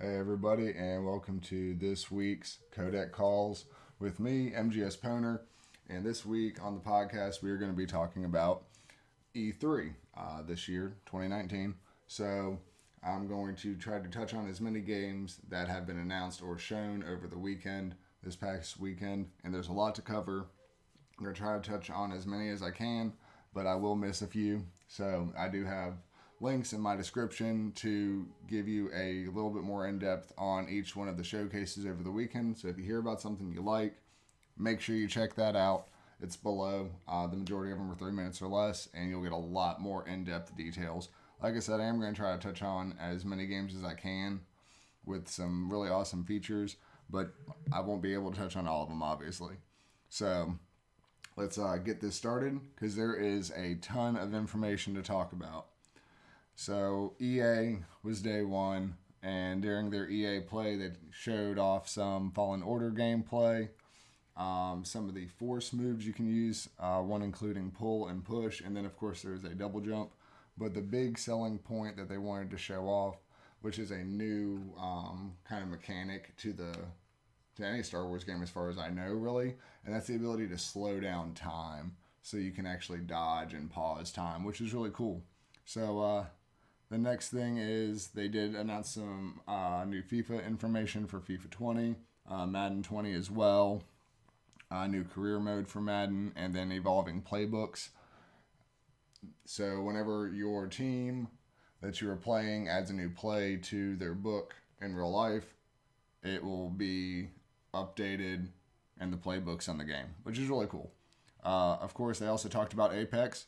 Hey everybody, and welcome to this week's Codec Calls with me, MGS Poner. And this week on the podcast, we are going to be talking about E3 this year, 2019. So I'm going to try to touch on as many games that have been announced or shown over the weekend, this past weekend, and there's a lot to cover. I'm going to try to touch on as many as I can, but I will miss a few. So I do have links in my description to give you a little bit more in depth on each one of the showcases over the weekend. So if you hear about something you like, make sure you check that out. It's below. The majority of them are 3 minutes or less, and you'll get a lot more in depth details. Like I said, I am going to try to touch on as many games as I can with some really awesome features, but I won't be able to touch on all of them, obviously. So let's get this started because there is a ton of information to talk about. So EA was day one, and during their EA play, they showed off some Fallen Order gameplay, some of the force moves you can use, one including pull and push, and then of course there's a double jump. But the big selling point that they wanted to show off, which is a new kind of mechanic to any Star Wars game as far as I know, really, and that's the ability to slow down time, so you can actually dodge and pause time, which is really cool. So the next thing is they did announce some new FIFA information for FIFA 20, Madden 20 as well, new career mode for Madden, and then evolving playbooks. So whenever your team that you are playing adds a new play to their book in real life, it will be updated and the playbooks on the game, which is really cool. Of course, they also talked about Apex.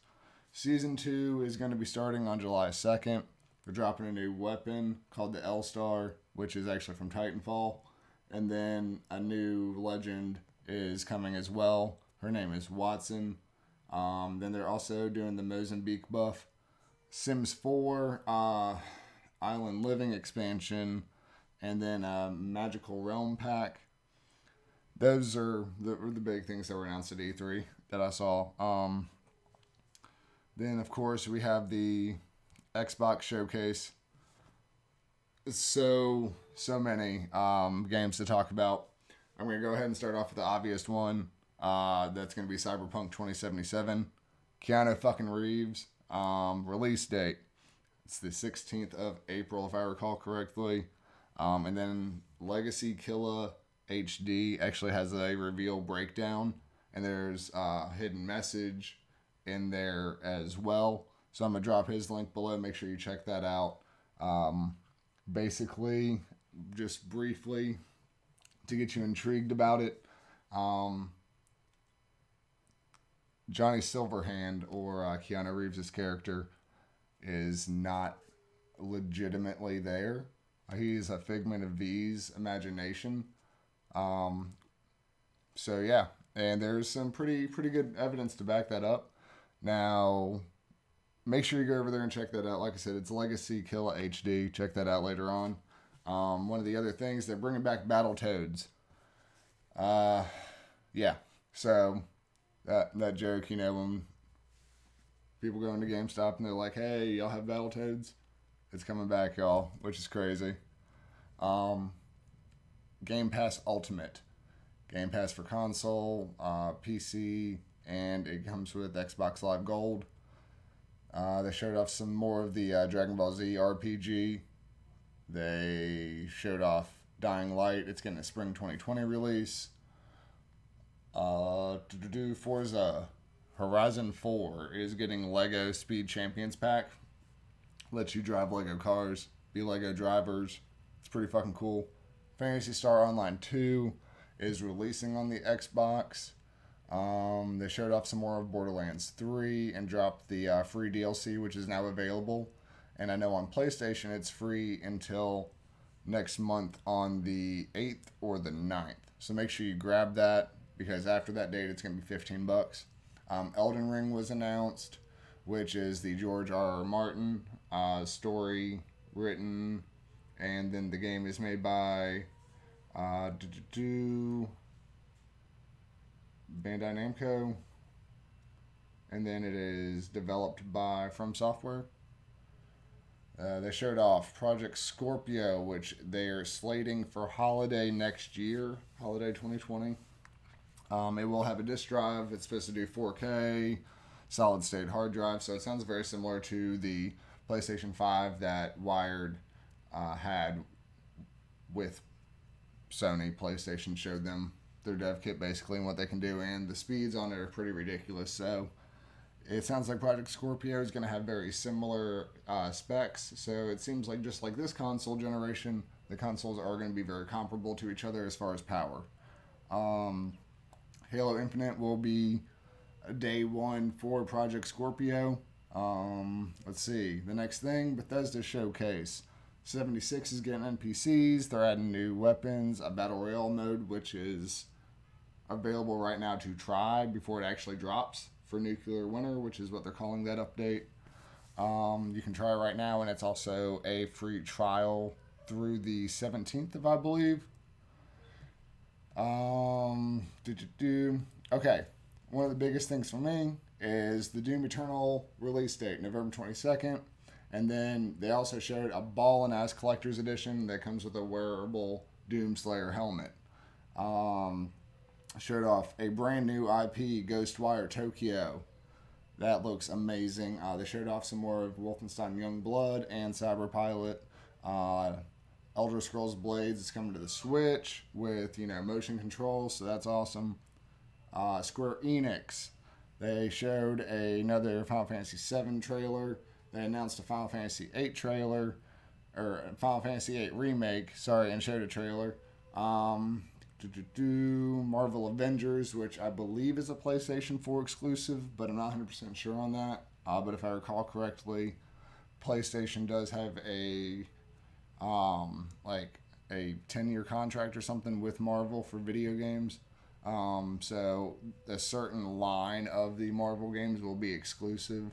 Season 2 is going to be starting on July 2nd. They're dropping a new weapon called the L-Star, which is actually from Titanfall. And then a new legend is coming as well. Her name is Watson. Then they're also doing the Mozambique buff. Sims 4, Island Living expansion, and then a Magical Realm pack. Those are the big things that were announced at E3 that I saw. Then, of course, we have the Xbox showcase. So many games to talk about. I'm going to go ahead and start off with the obvious one. That's going to be Cyberpunk 2077. Keanu fucking Reeves. Release date. It's the 16th of April, if I recall correctly. And then LegacyKillaHD actually has a reveal breakdown. And there's a hidden message in there as well. So I'm going to drop his link below. Make sure you check that out. Basically, just briefly, to get you intrigued about it, Johnny Silverhand, or Keanu Reeves' character, is not legitimately there. He's a figment of V's imagination. So yeah, and there's some pretty good evidence to back that up. Now, make sure you go over there and check that out. Like I said, it's LegacyKillaHD. Check that out later on. One of the other things, they're bringing back Battletoads. Yeah. So that joke, when people go into GameStop and they're like, "Hey, y'all have Battletoads?" It's coming back, y'all, which is crazy. Game Pass Ultimate, Game Pass for console, PC, and it comes with Xbox Live Gold. They showed off some more of the Dragon Ball Z RPG. They showed off Dying Light. It's getting a spring 2020 release. Forza Horizon 4 is getting Lego Speed Champions Pack. Lets you drive Lego cars, be Lego drivers. It's pretty fucking cool. Phantasy Star Online 2 is releasing on the Xbox. They showed off some more of Borderlands 3 and dropped the free DLC, which is now available. And I know on PlayStation it's free until next month on the 8th or the 9th. So make sure you grab that because after that date it's going to be $15. Elden Ring was announced, which is the George R. R. Martin story written, and then the game is made by Bandai Namco, and then it is developed by From Software. They showed off Project Scorpio, which they are slating for holiday next year, holiday 2020. It will have a disk drive. It's supposed to do 4K, solid state hard drive. So it sounds very similar to the PlayStation 5 that Wired had with Sony. PlayStation showed them their dev kit basically and what they can do, and the speeds on it are pretty ridiculous. So it sounds like Project Scorpio is going to have very similar specs. So it seems like just like this console generation, the consoles are going to be very comparable to each other as far as power. Halo Infinite will be day one for Project Scorpio. Let's see. The next thing, Bethesda Showcase. 76 is getting NPCs. They're adding new weapons, a Battle Royale mode, which is available right now to try before it actually drops for Nuclear Winter, which is what they're calling that update. You can try it right now, and it's also a free trial through the 17th, if I believe. Okay, one of the biggest things for me is the Doom Eternal release date, November 22nd. And then they also showed a Ballin' Collector's Edition that comes with a wearable Doomslayer helmet. Showed off a brand new IP, Ghostwire Tokyo. That looks amazing. They showed off some more of Wolfenstein Youngblood and Cyberpilot. Elder Scrolls Blades is coming to the Switch with, motion control, so that's awesome. Square Enix, they showed another Final Fantasy VII trailer. They announced a Final Fantasy VIII trailer, or Final Fantasy VIII remake, and showed a trailer. Marvel Avengers, which I believe is a PlayStation 4 exclusive, but I'm not 100% sure on that. But if I recall correctly, PlayStation does have a 10-year contract or something with Marvel for video games. So a certain line of the Marvel games will be exclusive.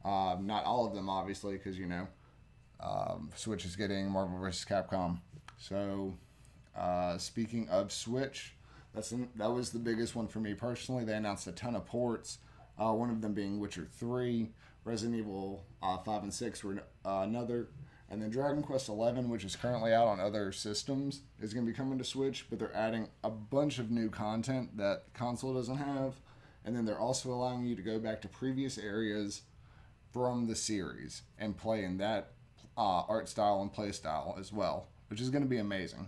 Not all of them, obviously, because, Switch is getting Marvel vs. Capcom. So, speaking of Switch, that was the biggest one for me personally. They announced a ton of ports, one of them being Witcher 3, Resident Evil 5 and 6 were another, and then Dragon Quest 11, which is currently out on other systems, is going to be coming to Switch, but they're adding a bunch of new content that console doesn't have, and then they're also allowing you to go back to previous areas from the series and play in that art style and play style as well, which is going to be amazing.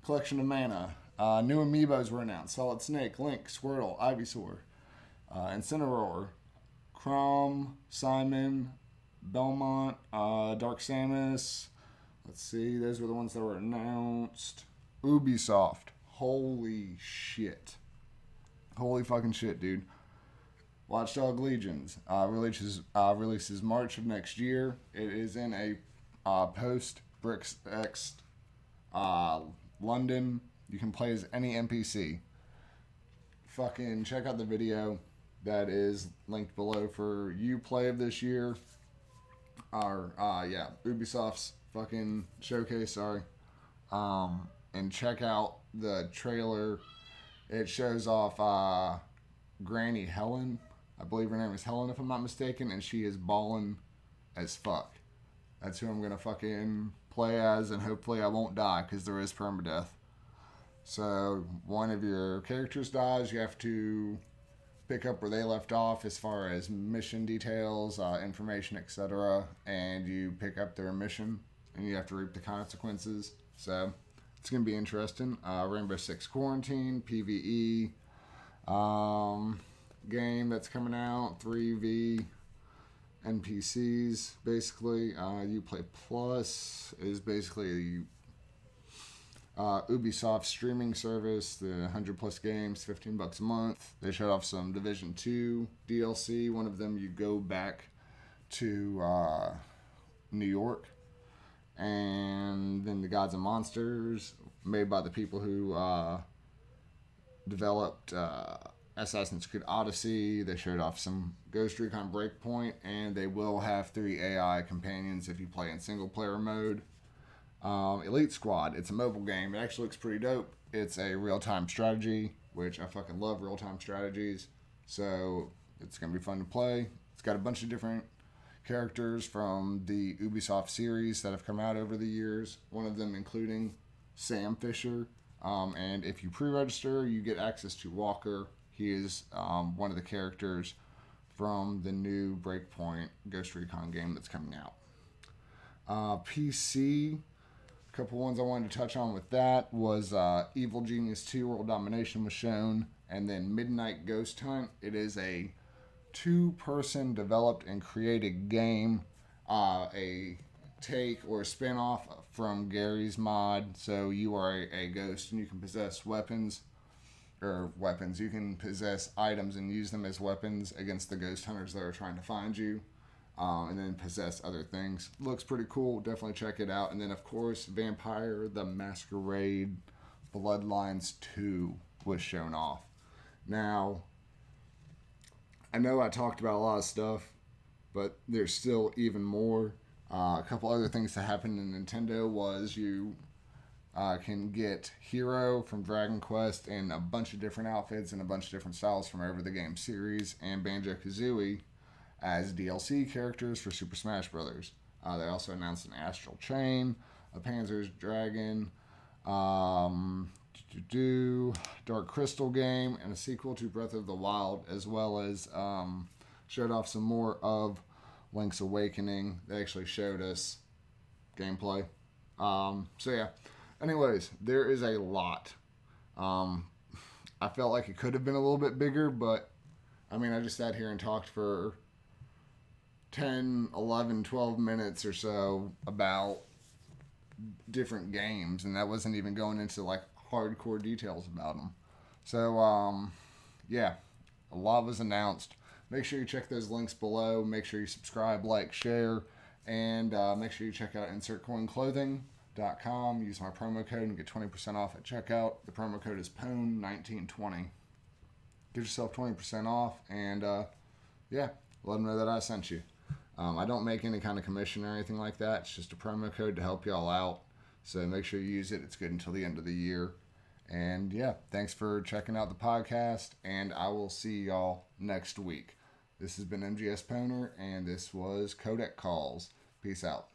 Collection of Mana. New amiibos were announced. Solid Snake, Link, Squirtle, Ivysaur, Incineroar, Crom, Simon, Belmont, Dark Samus. Let's see, those were the ones that were announced. Ubisoft. Holy shit. Holy fucking shit, dude. Watchdog Legions releases March of next year. It is in a post-Brix X London. You can play as any NPC. Fucking check out the video that is linked below for Uplay of this year. Ubisoft's fucking showcase, and check out the trailer. It shows off Granny Helen. I believe her name is Helen, if I'm not mistaken, and she is ballin' as fuck. That's who I'm gonna fucking play as, and hopefully I won't die, because there is permadeath. So, one of your characters dies, you have to pick up where they left off as far as mission details, information, etc., and you pick up their mission, and you have to reap the consequences. So, it's gonna be interesting. Rainbow Six Quarantine, PvE, game that's coming out, 3v NPCs, basically. Uplay Plus is basically Ubisoft streaming service, the 100 plus games, $15 a month. They showed off some Division 2 DLC. One of them, you go back to New York, and then the Gods and Monsters, made by the people who developed Assassin's Creed Odyssey. They showed off some Ghost Recon Breakpoint, and they will have 3 AI companions if you play in single player mode. Elite Squad, it's a mobile game. It actually looks pretty dope. It's a real-time strategy, which I fucking love real-time strategies. So it's going to be fun to play. It's got a bunch of different characters from the Ubisoft series that have come out over the years, one of them including Sam Fisher. And if you pre-register, you get access to Walker. He is one of the characters from the new Breakpoint Ghost Recon game that's coming out. PC, a couple ones I wanted to touch on with that was Evil Genius 2 World Domination was shown, and then Midnight Ghost Hunt. It is a two-person developed and created game, a take or a spin-off from Gary's mod. So you are a ghost and you can possess weapons. You can possess items and use them as weapons against the ghost hunters that are trying to find you. And then possess other things. Looks pretty cool. Definitely check it out. And then, of course, Vampire the Masquerade Bloodlines 2 was shown off. Now, I know I talked about a lot of stuff, but there's still even more. A couple other things that happened in Nintendo was you can get Hero from Dragon Quest in a bunch of different outfits and a bunch of different styles from over the game series, and Banjo-Kazooie as DLC characters for Super Smash Bros. They also announced an Astral Chain, a Panzer's Dragon, Dark Crystal game, and a sequel to Breath of the Wild, as well as showed off some more of Link's Awakening. They actually showed us gameplay. So yeah. Anyways, there is a lot. I felt like it could have been a little bit bigger, but I mean, I just sat here and talked for 10, 11, 12 minutes or so about different games, and that wasn't even going into like hardcore details about them. So, yeah, a lot was announced. Make sure you check those links below. Make sure you subscribe, like, share, and make sure you check out InsertCoinClothing.com. Use my promo code and get 20% off at checkout. The promo code is PWN3R. Get yourself 20% off, and yeah, let them know that I sent you. I don't make any kind of commission or anything like that. It's just a promo code to help y'all out. So make sure you use it. It's good until the end of the year. And yeah, thanks for checking out the podcast, and I will see y'all next week. This has been MGS Poner, and this was Codec Calls. Peace out.